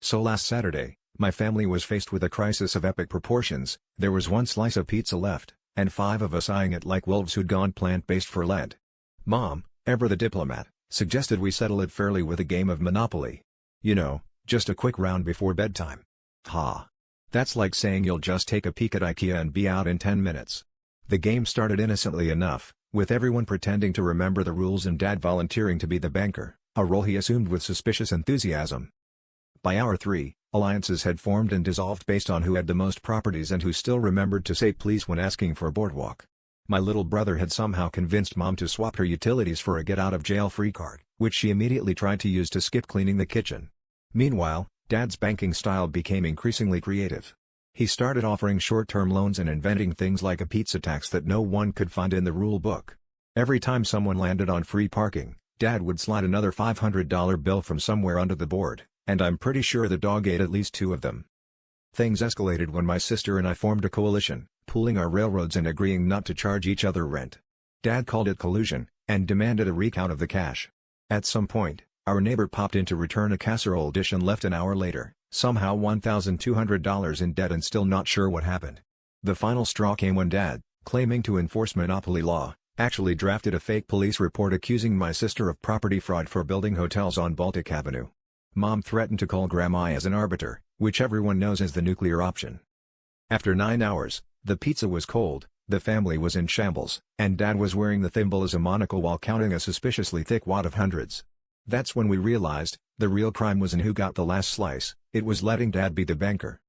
So last Saturday, my family was faced with a crisis of epic proportions. There was one slice of pizza left, and 5 of us eyeing it like wolves who'd gone plant-based for Lent. Mom, ever the diplomat, suggested we settle it fairly with a game of Monopoly. You know, just a quick round before bedtime. Ha! That's like saying you'll just take a peek at IKEA and be out in 10 minutes. The game started innocently enough, with everyone pretending to remember the rules and Dad volunteering to be the banker, a role he assumed with suspicious enthusiasm. By hour 3, alliances had formed and dissolved based on who had the most properties and who still remembered to say please when asking for a boardwalk. My little brother had somehow convinced Mom to swap her utilities for a get-out-of-jail-free card, which she immediately tried to use to skip cleaning the kitchen. Meanwhile, Dad's banking style became increasingly creative. He started offering short-term loans and inventing things like a pizza tax that no one could find in the rule book. Every time someone landed on free parking, Dad would slide another $500 bill from somewhere under the board, and I'm pretty sure the dog ate at least 2 of them. Things escalated when my sister and I formed a coalition, pooling our railroads and agreeing not to charge each other rent. Dad called it collusion, and demanded a recount of the cash. At some point, our neighbor popped in to return a casserole dish and left an hour later, somehow $1,200 in debt and still not sure what happened. The final straw came when Dad, claiming to enforce monopoly law, actually drafted a fake police report accusing my sister of property fraud for building hotels on Baltic Avenue. Mom threatened to call Grandma as an arbiter, which everyone knows as the nuclear option. After 9 hours, the pizza was cold, the family was in shambles, and Dad was wearing the thimble as a monocle while counting a suspiciously thick wad of hundreds. That's when we realized, the real crime was in who got the last slice. It was letting Dad be the banker.